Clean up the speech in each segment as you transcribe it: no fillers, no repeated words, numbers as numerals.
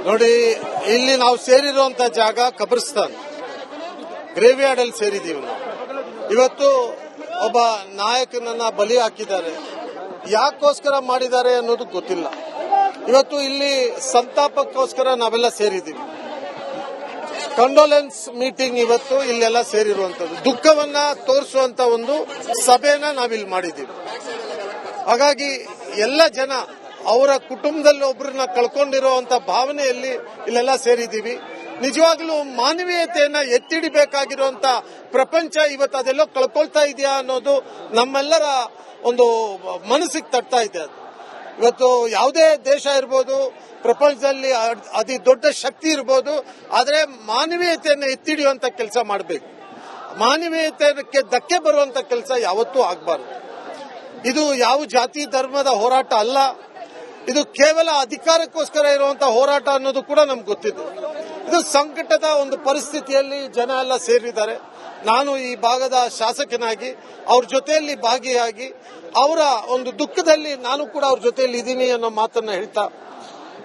ನೋಡಿ, ಇಲ್ಲಿ ನಾವು ಸೇರಿರುವಂತ ಜಾಗ ಕಬ್ರಿಸ್ತಾನ್ ಗ್ರೇವ್ಯಾರ್ಡ್ ಅಲ್ಲಿ ಸೇರಿದೀವಿ ನಾವು. ಇವತ್ತು ಒಬ್ಬ ನಾಯಕನನ್ನ ಬಲಿ ಹಾಕಿದ್ದಾರೆ. ಯಾಕೋಸ್ಕರ ಮಾಡಿದ್ದಾರೆ ಅನ್ನೋದು ಗೊತ್ತಿಲ್ಲ. ಇವತ್ತು ಇಲ್ಲಿ ಸಂತಾಪಕ್ಕೋಸ್ಕರ ನಾವೆಲ್ಲ ಸೇರಿದ್ದೀವಿ. ಕಂಡೋಲೆನ್ಸ್ ಮೀಟಿಂಗ್ ಇವತ್ತು ಇಲ್ಲೆಲ್ಲ ಸೇರಿರುವಂತದ್ದು, ದುಃಖವನ್ನ ತೋರಿಸುವಂತ ಒಂದು ಸಭೆನ ನಾವಿಲ್ಲಿ ಮಾಡಿದ್ದೀವಿ. ಹಾಗಾಗಿ ಎಲ್ಲ ಜನ ಅವರ ಕುಟುಂಬದಲ್ಲಿ ಒಬ್ಬರನ್ನ ಕಳ್ಕೊಂಡಿರುವಂತ ಭಾವನೆಯಲ್ಲಿ ಇಲ್ಲೆಲ್ಲ ಸೇರಿದ್ದೀವಿ. ನಿಜವಾಗ್ಲೂ ಮಾನವೀಯತೆಯನ್ನ ಎತ್ತಿಡಿಬೇಕಾಗಿರುವಂತ ಪ್ರಪಂಚ ಇವತ್ತು ಅದೆಲ್ಲೋ ಕಳ್ಕೊಳ್ತಾ ಇದೆಯಾ ಅನ್ನೋದು ನಮ್ಮೆಲ್ಲರ ಒಂದು ಮನಸ್ಸಿಗೆ ತಟ್ತಾ ಇದೆ. ಇವತ್ತು ಯಾವುದೇ ದೇಶ ಇರ್ಬೋದು, ಪ್ರಪಂಚದಲ್ಲಿ ಅತಿ ದೊಡ್ಡ ಶಕ್ತಿ ಇರ್ಬೋದು, ಆದರೆ ಮಾನವೀಯತೆಯನ್ನು ಎತ್ತಿಡಿಯುವಂತ ಕೆಲಸ ಮಾಡಬೇಕು. ಮಾನವೀಯತೆಗೆ ಧಕ್ಕೆ ಬರುವಂತ ಕೆಲಸ ಯಾವತ್ತೂ ಆಗಬಾರದು. ಇದು ಯಾವ ಜಾತಿ ಧರ್ಮದ ಹೋರಾಟ ಅಲ್ಲ. ಇದು ಕೇವಲ ಅಧಿಕಾರಕ್ಕೋಸ್ಕರ ಇರುವಂತಹ ಹೋರಾಟ ಅನ್ನೋದು ಕೂಡ ನಮ್ಗೆ ಗೊತ್ತಿದೆ. ಇದು ಸಂಕಟದ ಒಂದು ಪರಿಸ್ಥಿತಿಯಲ್ಲಿ ಜನ ಎಲ್ಲ ಸೇರಿದ್ದಾರೆ. ನಾನು ಈ ಭಾಗದ ಶಾಸಕನಾಗಿ ಅವ್ರ ಜೊತೆಯಲ್ಲಿ ಭಾಗಿಯಾಗಿ ಅವರ ಒಂದು ದುಃಖದಲ್ಲಿ ನಾನು ಕೂಡ ಅವ್ರ ಜೊತೆಯಲ್ಲಿ ಇದ್ದೀನಿ ಅನ್ನೋ ಮಾತನ್ನ ಹೇಳ್ತಾ,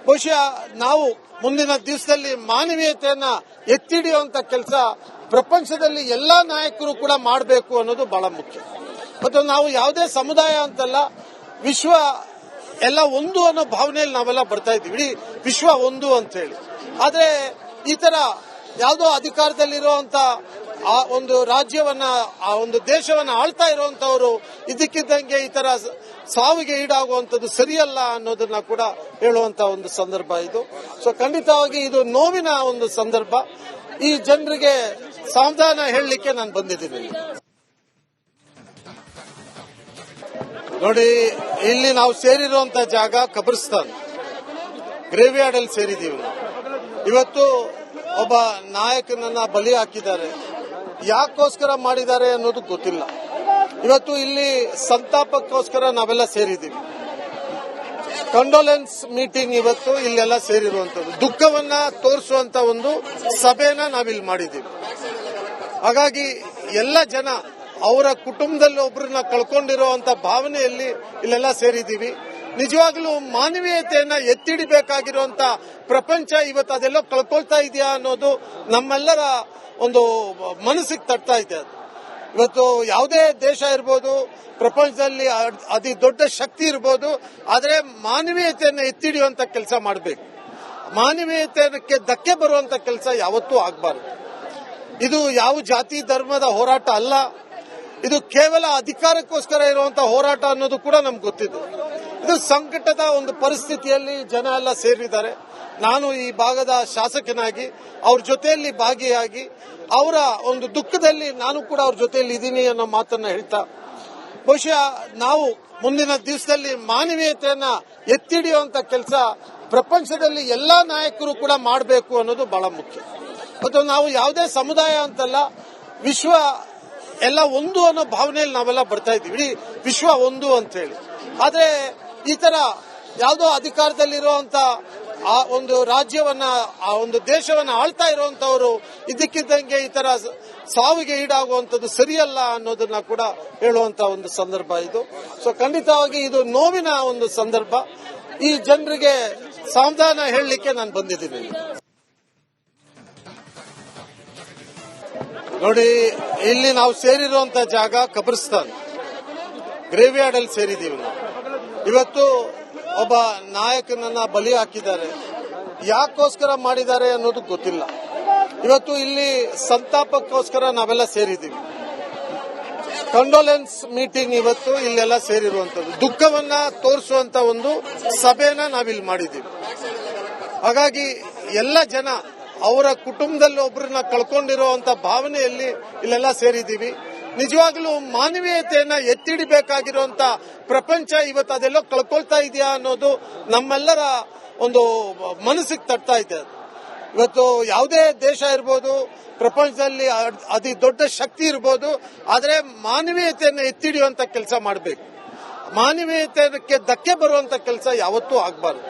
ಬಹುಶಃ ನಾವು ಮುಂದಿನ ದಿವಸದಲ್ಲಿ ಮಾನವೀಯತೆಯನ್ನ ಎತ್ತಿಡಿಯುವಂತ ಕೆಲಸ ಪ್ರಪಂಚದಲ್ಲಿ ಎಲ್ಲಾ ನಾಯಕರು ಕೂಡ ಮಾಡಬೇಕು ಅನ್ನೋದು ಬಹಳ ಮುಖ್ಯ. ಮತ್ತು ನಾವು ಯಾವುದೇ ಸಮುದಾಯ ಅಂತಲ್ಲ, ವಿಶ್ವ ಎಲ್ಲ ಒಂದು ಅನ್ನೋ ಭಾವನೆಯಲ್ಲಿ ನಾವೆಲ್ಲ ಬರ್ತಾ ಇದ್ದೀವಿ. ಇಡೀ ವಿಶ್ವ ಒಂದು ಅಂತ ಹೇಳಿ. ಆದ್ರೆ ಈ ತರ ಯಾವುದೋ ಅಧಿಕಾರದಲ್ಲಿರುವಂತ ಆ ಒಂದು ರಾಜ್ಯವನ್ನ, ಆ ಒಂದು ದೇಶವನ್ನ ಆಳ್ತಾ ಇರುವಂತವರು ಇದಕ್ಕಿದ್ದಂಗೆ ಈ ತರ ಸಾವಿಗೆ ಈಡಾಗುವಂತದ್ದು ಸರಿಯಲ್ಲ ಅನ್ನೋದನ್ನ ಕೂಡ ಹೇಳುವಂತ ಒಂದು ಸಂದರ್ಭ ಇದು. ಸೊ ಖಂಡಿತವಾಗಿ ಇದು ನೋವಿನ ಒಂದು ಸಂದರ್ಭ. ಈ ಜನರಿಗೆ ಸಮಾಧಾನ ಹೇಳಲಿಕ್ಕೆ ನಾನು ಬಂದಿದ್ದೀನಿ. ನೋಡಿ, ಇಲ್ಲಿ ನಾವು ಸೇರಿರುವಂತ ಜಾಗ ಕಬ್ರಿಸ್ತಾನ್ ಗ್ರೇವ್ಯಾರ್ಡ್ ಅಲ್ಲಿ ಸೇರಿದೀವಿ ನಾವು. ಇವತ್ತು ಒಬ್ಬ ನಾಯಕನನ್ನ ಬಲಿ ಹಾಕಿದ್ದಾರೆ. ಯಾಕೋಸ್ಕರ ಮಾಡಿದ್ದಾರೆ ಅನ್ನೋದು ಗೊತ್ತಿಲ್ಲ. ಇವತ್ತು ಇಲ್ಲಿ ಸಂತಾಪಕ್ಕೋಸ್ಕರ ನಾವೆಲ್ಲ ಸೇರಿದ್ದೀವಿ. ಕಂಡೋಲೆನ್ಸ್ ಮೀಟಿಂಗ್ ಇವತ್ತು ಇಲ್ಲೆಲ್ಲ ಸೇರಿರುವಂತದ್ದು, ದುಃಖವನ್ನ ತೋರಿಸುವಂತ ಒಂದು ಸಭೆನ ನಾವಿಲ್ಲಿ ಮಾಡಿದ್ದೀವಿ. ಹಾಗಾಗಿ ಎಲ್ಲ ಜನ ಅವರ ಕುಟುಂಬದಲ್ಲಿ ಒಬ್ಬರನ್ನ ಕಳ್ಕೊಂಡಿರುವಂತ ಭಾವನೆಯಲ್ಲಿ ಇಲ್ಲೆಲ್ಲ ಸೇರಿದ್ದೀವಿ. ನಿಜವಾಗ್ಲೂ ಮಾನವೀಯತೆಯನ್ನ ಎತ್ತಿಡಿಬೇಕಾಗಿರುವಂತ ಪ್ರಪಂಚ ಇವತ್ತು ಅದೆಲ್ಲೋ ಕಳ್ಕೊಳ್ತಾ ಇದೆಯಾ ಅನ್ನೋದು ನಮ್ಮೆಲ್ಲರ ಒಂದು ಮನಸ್ಸಿಗೆ ತಟ್ತಾ ಇದೆ. ಇವತ್ತು ಯಾವುದೇ ದೇಶ ಇರ್ಬೋದು, ಪ್ರಪಂಚದಲ್ಲಿ ಅತಿ ದೊಡ್ಡ ಶಕ್ತಿ ಇರ್ಬೋದು, ಆದರೆ ಮಾನವೀಯತೆಯನ್ನು ಎತ್ತಿಡಿಯುವಂತ ಕೆಲಸ ಮಾಡಬೇಕು. ಮಾನವೀಯತೆಗೆ ಧಕ್ಕೆ ಬರುವಂತ ಕೆಲಸ ಯಾವತ್ತೂ ಆಗಬಾರದು. ಇದು ಯಾವ ಜಾತಿ ಧರ್ಮದ ಹೋರಾಟ ಅಲ್ಲ. ಇದು ಕೇವಲ ಅಧಿಕಾರಕ್ಕೋಸ್ಕರ ಇರುವಂತಹ ಹೋರಾಟ ಅನ್ನೋದು ಕೂಡ ನಮ್ಗೆ ಗೊತ್ತಿದೆ. ಇದು ಸಂಕಟದ ಒಂದು ಪರಿಸ್ಥಿತಿಯಲ್ಲಿ ಜನ ಎಲ್ಲ ಸೇರಿದ್ದಾರೆ. ನಾನು ಈ ಭಾಗದ ಶಾಸಕನಾಗಿ ಅವ್ರ ಜೊತೆಯಲ್ಲಿ ಭಾಗಿಯಾಗಿ ಅವರ ಒಂದು ದುಃಖದಲ್ಲಿ ನಾನು ಕೂಡ ಅವ್ರ ಜೊತೆಯಲ್ಲಿ ಇದ್ದೀನಿ ಅನ್ನೋ ಮಾತನ್ನ ಹೇಳ್ತಾ, ಬಹುಶಃ ನಾವು ಮುಂದಿನ ದಿವಸದಲ್ಲಿ ಮಾನವೀಯತೆಯನ್ನ ಎತ್ತಿಡಿಯುವಂತ ಕೆಲಸ ಪ್ರಪಂಚದಲ್ಲಿ ಎಲ್ಲಾ ನಾಯಕರು ಕೂಡ ಮಾಡಬೇಕು ಅನ್ನೋದು ಬಹಳ ಮುಖ್ಯ. ಮತ್ತು ನಾವು ಯಾವುದೇ ಸಮುದಾಯ ಅಂತಲ್ಲ, ವಿಶ್ವ ಎಲ್ಲ ಒಂದು ಅನ್ನೋ ಭಾವನೆಯಲ್ಲಿ ನಾವೆಲ್ಲ ಬರ್ತಾ ಇದ್ದೀವಿ. ಇಡೀ ವಿಶ್ವ ಒಂದು ಅಂತ ಹೇಳಿ. ಆದ್ರೆ ಈ ತರ ಯಾವುದೋ ಅಧಿಕಾರದಲ್ಲಿರುವಂತ ಆ ಒಂದು ರಾಜ್ಯವನ್ನ, ಆ ಒಂದು ದೇಶವನ್ನ ಆಳ್ತಾ ಇರುವಂತವರು ಇದಕ್ಕಿದ್ದಂಗೆ ಈ ತರ ಸಾವಿಗೆ ಈಡಾಗುವಂತದ್ದು ಸರಿಯಲ್ಲ ಅನ್ನೋದನ್ನ ಕೂಡ ಹೇಳುವಂತ ಒಂದು ಸಂದರ್ಭ ಇದು. ಸೊ ಖಂಡಿತವಾಗಿ ಇದು ನೋವಿನ ಒಂದು ಸಂದರ್ಭ. ಈ ಜನರಿಗೆ ಸಮಾಧಾನ ಹೇಳಲಿಕ್ಕೆ ನಾನು ಬಂದಿದ್ದೀನಿ. ನೋಡಿ, ಇಲ್ಲಿ ನಾವು ಸೇರಿರುವಂತ ಜಾಗ ಕಬ್ರಿಸ್ತಾನ್ ಗ್ರೇವ್ಯಾರ್ಡ್ ಅಲ್ಲಿ ಸೇರಿದೀವಿ ನಾವು. ಇವತ್ತು ಒಬ್ಬ ನಾಯಕನನ್ನ ಬಲಿ ಹಾಕಿದ್ದಾರೆ. ಯಾಕೋಸ್ಕರ ಮಾಡಿದ್ದಾರೆ ಅನ್ನೋದು ಗೊತ್ತಿಲ್ಲ. ಇವತ್ತು ಇಲ್ಲಿ ಸಂತಾಪಕ್ಕೋಸ್ಕರ ನಾವೆಲ್ಲ ಸೇರಿದ್ದೀವಿ. ಕಂಡೋಲೆನ್ಸ್ ಮೀಟಿಂಗ್ ಇವತ್ತು ಇಲ್ಲೆಲ್ಲ ಸೇರಿರುವಂತದ್ದು, ದುಃಖವನ್ನ ತೋರಿಸುವಂತ ಒಂದು ಸಭೆನ ನಾವಿಲ್ಲಿ ಮಾಡಿದ್ದೀವಿ. ಹಾಗಾಗಿ ಎಲ್ಲ ಜನ ಅವರ ಕುಟುಂಬದಲ್ಲಿ ಒಬ್ಬರನ್ನ ಕಳ್ಕೊಂಡಿರುವಂತ ಭಾವನೆಯಲ್ಲಿ ಇಲ್ಲೆಲ್ಲ ಸೇರಿದ್ದೀವಿ. ನಿಜವಾಗ್ಲೂ ಮಾನವೀಯತೆಯನ್ನ ಎತ್ತಿಡಿಬೇಕಾಗಿರುವಂತ ಪ್ರಪಂಚ ಇವತ್ತು ಅದೆಲ್ಲೋ ಕಳ್ಕೊಳ್ತಾ ಇದೆಯಾ ಅನ್ನೋದು ನಮ್ಮೆಲ್ಲರ ಒಂದು ಮನಸ್ಸಿಗೆ ತಟ್ತಾ ಇದೆ. ಇವತ್ತು ಯಾವುದೇ ದೇಶ ಇರ್ಬೋದು, ಪ್ರಪಂಚದಲ್ಲಿ ಅತಿ ದೊಡ್ಡ ಶಕ್ತಿ ಇರ್ಬೋದು, ಆದರೆ ಮಾನವೀಯತೆಯನ್ನು ಎತ್ತಿಡಿಯುವಂತ ಕೆಲಸ ಮಾಡಬೇಕು. ಮಾನವೀಯತೆಗೆ ಧಕ್ಕೆ ಬರುವಂತ ಕೆಲಸ ಯಾವತ್ತೂ ಆಗಬಾರದು.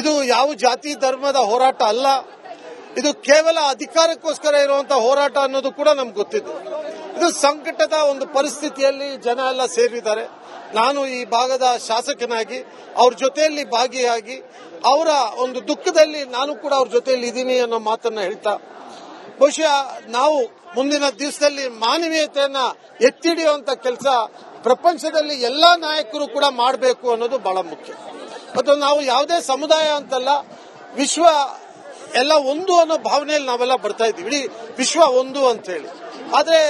ಇದು ಯಾವ ಜಾತಿ ಧರ್ಮದ ಹೋರಾಟ ಅಲ್ಲ. ಇದು ಕೇವಲ ಅಧಿಕಾರಕ್ಕೋಸ್ಕರ ಇರುವಂತಹ ಹೋರಾಟ ಅನ್ನೋದು ಕೂಡ ನಮ್ಗೆ ಗೊತ್ತಿದೆ. ಇದು ಸಂಕಟದ ಒಂದು ಪರಿಸ್ಥಿತಿಯಲ್ಲಿ ಜನ ಎಲ್ಲ ಸೇರಿದ್ದಾರೆ. ನಾನು ಈ ಭಾಗದ ಶಾಸಕನಾಗಿ ಅವ್ರ ಜೊತೆಯಲ್ಲಿ ಭಾಗಿಯಾಗಿ ಅವರ ಒಂದು ದುಃಖದಲ್ಲಿ ನಾನು ಕೂಡ ಅವ್ರ ಜೊತೆಯಲ್ಲಿ ಇದ್ದೀನಿ ಅನ್ನೋ ಮಾತನ್ನ ಹೇಳ್ತಾ, ಬಹುಶಃ ನಾವು ಮುಂದಿನ ದಿವಸದಲ್ಲಿ ಮಾನವೀಯತೆಯನ್ನ ಎತ್ತಿಡಿಯುವಂತ ಕೆಲಸ ಪ್ರಪಂಚದಲ್ಲಿ ಎಲ್ಲಾ ನಾಯಕರು ಕೂಡ ಮಾಡಬೇಕು ಅನ್ನೋದು ಬಹಳ ಮುಖ್ಯ. ಮತ್ತು ನಾವು ಯಾವುದೇ ಸಮುದಾಯ ಅಂತಲ್ಲ, ವಿಶ್ವ ಎಲ್ಲ ಒಂದು ಅನ್ನೋ ಭಾವನೆಯಲ್ಲಿ ನಾವೆಲ್ಲ ಬರ್ತಾ ಇದ್ದೀವಿ. ಇಡೀ ವಿಶ್ವ ಒಂದು ಅಂತ ಹೇಳಿ. ಆದ್ರೆ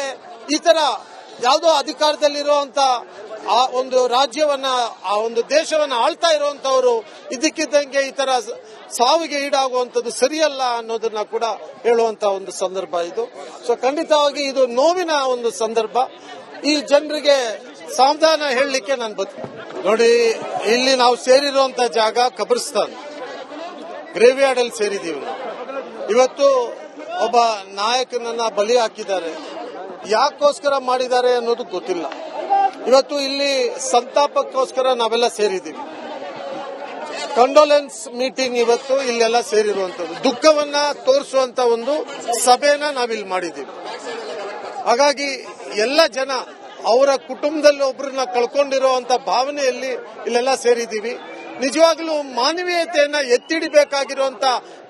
ಈ ತರ ಯಾವುದೋ ಅಧಿಕಾರದಲ್ಲಿರುವಂತ ಆ ಒಂದು ರಾಜ್ಯವನ್ನ, ಆ ಒಂದು ದೇಶವನ್ನ ಆಳ್ತಾ ಇರುವಂತವರು ಇದಕ್ಕಿದ್ದಂಗೆ ಈ ತರ ಸಾವಿಗೆ ಈಡಾಗುವಂತದ್ದು ಸರಿಯಲ್ಲ ಅನ್ನೋದನ್ನ ಕೂಡ ಹೇಳುವಂತ ಒಂದು ಸಂದರ್ಭ ಇದು. ಸೊ ಖಂಡಿತವಾಗಿ ಇದು ನೋವಿನ ಒಂದು ಸಂದರ್ಭ. ಈ ಜನರಿಗೆ ಸಾವಧಾನ ಹೇಳಲಿಕ್ಕೆ ನಾನು ನೋಡಿ, ಇಲ್ಲಿ ನಾವು ಸೇರಿರುವಂತ ಜಾಗ ಕಬ್ರಿಸ್ತಾನ್, ಗ್ರೇವ್ಯಾರ್ಡ್ ಅಲ್ಲಿ ಸೇರಿದೀವಿ ನಾವು. ಇವತ್ತು ಒಬ್ಬ ನಾಯಕನನ್ನ ಬಲಿ ಹಾಕಿದ್ದಾರೆ. ಯಾಕೋಸ್ಕರ ಮಾಡಿದ್ದಾರೆ ಅನ್ನೋದು ಗೊತ್ತಿಲ್ಲ. ಇವತ್ತು ಇಲ್ಲಿ ಸಂತಾಪಕ್ಕೋಸ್ಕರ ನಾವೆಲ್ಲ ಸೇರಿದ್ದೀವಿ. ಕಂಡೋಲೆನ್ಸ್ ಮೀಟಿಂಗ್ ಇವತ್ತು ಇಲ್ಲೆಲ್ಲ ಸೇರಿರುವಂತದ್ದು, ದುಃಖವನ್ನ ತೋರಿಸುವಂತ ಒಂದು ಸಭೆನ ನಾವಿಲ್ಲಿ ಮಾಡಿದ್ದೀವಿ. ಹಾಗಾಗಿ ಎಲ್ಲ ಜನ ಅವರ ಕುಟುಂಬದಲ್ಲಿ ಒಬ್ಬರನ್ನ ಕಳ್ಕೊಂಡಿರುವಂತ ಭಾವನೆಯಲ್ಲಿ ಇಲ್ಲೆಲ್ಲ ಸೇರಿದ್ದೀವಿ. ನಿಜವಾಗ್ಲೂ ಮಾನವೀಯತೆಯನ್ನ ಎತ್ತಿಡಿಬೇಕಾಗಿರುವಂತ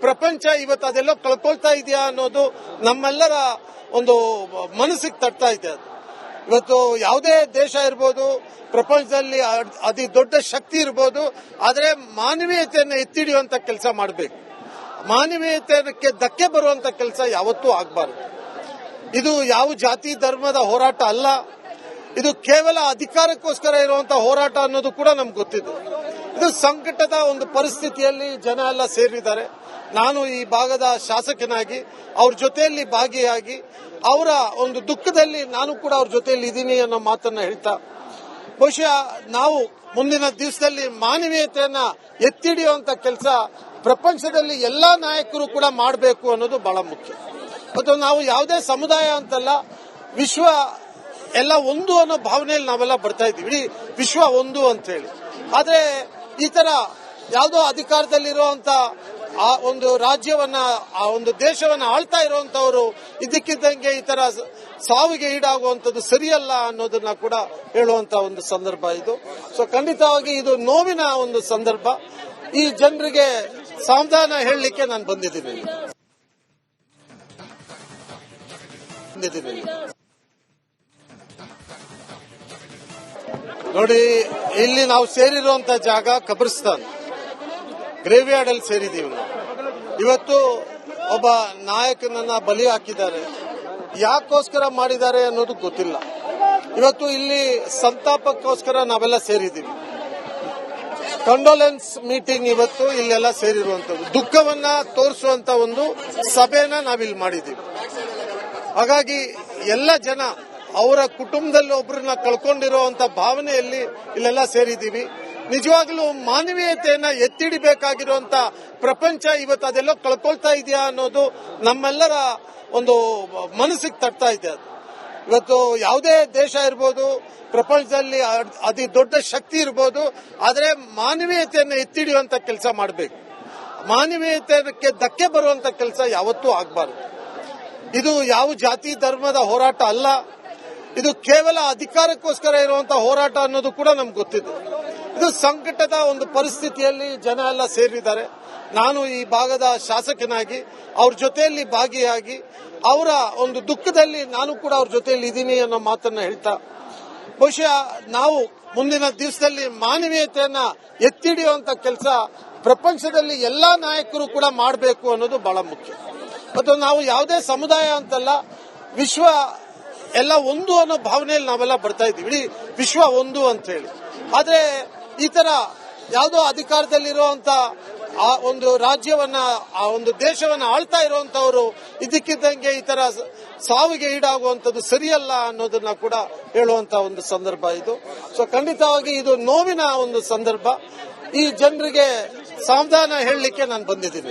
ಪ್ರಪಂಚ ಇವತ್ತು ಅದೆಲ್ಲ ಕಳ್ಕೊಳ್ತಾ ಇದೆಯಾ ಅನ್ನೋದು ನಮ್ಮೆಲ್ಲರ ಒಂದು ಮನಸ್ಸಿಗೆ ತಟ್ತಾ ಇದೆ. ಇವತ್ತು ಯಾವುದೇ ದೇಶ ಇರ್ಬೋದು, ಪ್ರಪಂಚದಲ್ಲಿ ಅತಿ ದೊಡ್ಡ ಶಕ್ತಿ ಇರ್ಬೋದು, ಆದರೆ ಮಾನವೀಯತೆಯನ್ನ ಎತ್ತಿಡಿಯುವಂತ ಕೆಲಸ ಮಾಡಬೇಕು. ಮಾನವೀಯತೆಗೆ ಧಕ್ಕೆ ಬರುವಂತ ಕೆಲಸ ಯಾವತ್ತೂ ಆಗಬಾರದು. ಇದು ಯಾವ ಜಾತಿ ಧರ್ಮದ ಹೋರಾಟ ಅಲ್ಲ, ಇದು ಕೇವಲ ಅಧಿಕಾರಕ್ಕೋಸ್ಕರ ಇರುವಂತಹ ಹೋರಾಟ ಅನ್ನೋದು ಕೂಡ ನಮ್ಗೆ ಗೊತ್ತಿದೆ. ಇದು ಸಂಕಟದ ಒಂದು ಪರಿಸ್ಥಿತಿಯಲ್ಲಿ ಜನ ಎಲ್ಲ ಸೇರಿದ್ದಾರೆ. ನಾನು ಈ ಭಾಗದ ಶಾಸಕನಾಗಿ ಅವ್ರ ಜೊತೆಯಲ್ಲಿ ಭಾಗಿಯಾಗಿ ಅವರ ಒಂದು ದುಃಖದಲ್ಲಿ ನಾನು ಕೂಡ ಅವ್ರ ಜೊತೆಯಲ್ಲಿ ಇದ್ದೀನಿ ಅನ್ನೋ ಮಾತನ್ನ ಹೇಳ್ತಾ, ಬಹುಶಃ ನಾವು ಮುಂದಿನ ದಿವಸದಲ್ಲಿ ಮಾನವೀಯತೆಯನ್ನ ಎತ್ತಿಡಿಯುವಂತ ಕೆಲಸ ಪ್ರಪಂಚದಲ್ಲಿ ಎಲ್ಲಾ ನಾಯಕರು ಕೂಡ ಮಾಡಬೇಕು ಅನ್ನೋದು ಬಹಳ ಮುಖ್ಯ. ಮತ್ತು ನಾವು ಯಾವುದೇ ಸಮುದಾಯ ಅಂತಲ್ಲ, ವಿಶ್ವ ಎಲ್ಲ ಒಂದು ಅನ್ನೋ ಭಾವನೆಯಲ್ಲಿ ನಾವೆಲ್ಲ ಬರ್ತಾ ಇದ್ದೀವಿ. ಇಡೀ ವಿಶ್ವ ಒಂದು ಅಂತ ಹೇಳಿ. ಆದ್ರೆ ಈ ತರ ಯಾವುದೋ ಅಧಿಕಾರದಲ್ಲಿರುವಂತ ಆ ಒಂದು ರಾಜ್ಯವನ್ನ, ಆ ಒಂದು ದೇಶವನ್ನ ಆಳ್ತಾ ಇರುವಂತವರು ಇದಕ್ಕಿದ್ದಂಗೆ ಈ ತರ ಸಾವಿಗೆ ಈಡಾಗುವಂತದ್ದು ಸರಿಯಲ್ಲ ಅನ್ನೋದನ್ನ ಕೂಡ ಹೇಳುವಂತ ಒಂದು ಸಂದರ್ಭ ಇದು. ಸೊ ಖಂಡಿತವಾಗಿ ಇದು ನೋವಿನ ಒಂದು ಸಂದರ್ಭ. ಈ ಜನರಿಗೆ ಸಾವಧಾನ ಹೇಳಲಿಕ್ಕೆ ನಾನು ಬಂದಿದ್ದೀನಿ. ನೋಡಿ, ಇಲ್ಲಿ ನಾವು ಸೇರಿರುವಂತ ಜಾಗ ಕಬ್ರಿಸ್ತಾನ್, ಗ್ರೇವ್ಯಾರ್ಡ್ ಅಲ್ಲಿ ಸೇರಿದೀವಿ ನಾವು. ಇವತ್ತು ಒಬ್ಬ ನಾಯಕನನ್ನ ಬಲಿ ಹಾಕಿದ್ದಾರೆ. ಯಾಕೋಸ್ಕರ ಮಾಡಿದ್ದಾರೆ ಅನ್ನೋದು ಗೊತ್ತಿಲ್ಲ. ಇವತ್ತು ಇಲ್ಲಿ ಸಂತಾಪಕ್ಕೋಸ್ಕರ ನಾವೆಲ್ಲ ಸೇರಿದ್ದೀವಿ. ಕಂಡೋಲೆನ್ಸ್ ಮೀಟಿಂಗ್ ಇವತ್ತು ಇಲ್ಲೆಲ್ಲ ಸೇರಿರುವಂತದ್ದು, ದುಃಖವನ್ನ ತೋರಿಸುವಂತ ಒಂದು ಸಭೆನ ನಾವಿಲ್ಲಿ ಮಾಡಿದ್ದೀವಿ. ಹಾಗಾಗಿ ಎಲ್ಲ ಜನ ಅವರ ಕುಟುಂಬದಲ್ಲಿ ಒಬ್ಬರನ್ನ ಕಳ್ಕೊಂಡಿರುವಂತ ಭಾವನೆಯಲ್ಲಿ ಇಲ್ಲೆಲ್ಲ ಸೇರಿದ್ದೀವಿ. ನಿಜವಾಗ್ಲೂ ಮಾನವೀಯತೆಯನ್ನ ಎತ್ತಿಡಿಬೇಕಾಗಿರುವಂತ ಪ್ರಪಂಚ ಇವತ್ತು ಅದೆಲ್ಲ ಕಳ್ಕೊಳ್ತಾ ಇದೆಯಾ ಅನ್ನೋದು ನಮ್ಮೆಲ್ಲರ ಒಂದು ಮನಸ್ಸಿಗೆ ತಟ್ತಾ ಇದೆ. ಇವತ್ತು ಯಾವುದೇ ದೇಶ ಇರ್ಬೋದು, ಪ್ರಪಂಚದಲ್ಲಿ ಅತಿ ದೊಡ್ಡ ಶಕ್ತಿ ಇರ್ಬೋದು, ಆದರೆ ಮಾನವೀಯತೆಯನ್ನ ಎತ್ತಿಡಿಯುವಂತ ಕೆಲಸ ಮಾಡಬೇಕು. ಮಾನವೀಯತೆಗೆ ಧಕ್ಕೆ ಬರುವಂತ ಕೆಲಸ ಯಾವತ್ತೂ ಆಗಬಾರದು. ಇದು ಯಾವ ಜಾತಿ ಧರ್ಮದ ಹೋರಾಟ ಅಲ್ಲ, ಇದು ಕೇವಲ ಅಧಿಕಾರಕ್ಕೋಸ್ಕರ ಇರುವಂತಹ ಹೋರಾಟ ಅನ್ನೋದು ಕೂಡ ನಮ್ಗೆ ಗೊತ್ತಿದೆ. ಇದು ಸಂಕಟದ ಒಂದು ಪರಿಸ್ಥಿತಿಯಲ್ಲಿ ಜನ ಎಲ್ಲ ಸೇರಿದ್ದಾರೆ. ನಾನು ಈ ಭಾಗದ ಶಾಸಕನಾಗಿ ಅವ್ರ ಜೊತೆಯಲ್ಲಿ ಭಾಗಿಯಾಗಿ ಅವರ ಒಂದು ದುಃಖದಲ್ಲಿ ನಾನು ಕೂಡ ಅವ್ರ ಜೊತೆಯಲ್ಲಿ ಇದ್ದೀನಿ ಅನ್ನೋ ಮಾತನ್ನ ಹೇಳ್ತಾ, ಬಹುಶಃ ನಾವು ಮುಂದಿನ ದಿವಸದಲ್ಲಿ ಮಾನವೀಯತೆಯನ್ನ ಎತ್ತಿಡಿಯುವಂತ ಕೆಲಸ ಪ್ರಪಂಚದಲ್ಲಿ ಎಲ್ಲಾ ನಾಯಕರು ಕೂಡ ಮಾಡಬೇಕು ಅನ್ನೋದು ಬಹಳ ಮುಖ್ಯ. ಮತ್ತು ನಾವು ಯಾವುದೇ ಸಮುದಾಯ ಅಂತಲ್ಲ, ವಿಶ್ವ ಎಲ್ಲ ಒಂದು ಅನ್ನೋ ಭಾವನೆಯಲ್ಲಿ ನಾವೆಲ್ಲ ಬರ್ತಾ ಇದ್ದೀವಿ. ಇಡೀ ವಿಶ್ವ ಒಂದು ಅಂತ ಹೇಳಿ. ಆದ್ರೆ ಈ ತರ ಯಾವುದೋ ಅಧಿಕಾರದಲ್ಲಿರುವಂತ ಆ ಒಂದು ರಾಜ್ಯವನ್ನ, ಆ ಒಂದು ದೇಶವನ್ನ ಆಳ್ತಾ ಇರುವಂತವರು ಇದಕ್ಕಿದ್ದಂಗೆ ಈ ತರ ಸಾವಿಗೆ ಈಡಾಗುವಂತದ್ದು ಸರಿಯಲ್ಲ ಅನ್ನೋದನ್ನ ಕೂಡ ಹೇಳುವಂತ ಒಂದು ಸಂದರ್ಭ ಇದು. ಸೊ ಖಂಡಿತವಾಗಿ ಇದು ನೋವಿನ ಒಂದು ಸಂದರ್ಭ. ಈ ಜನರಿಗೆ ಸಾವಧಾನ ಹೇಳಲಿಕ್ಕೆ ನಾನು ಬಂದಿದ್ದೀನಿ.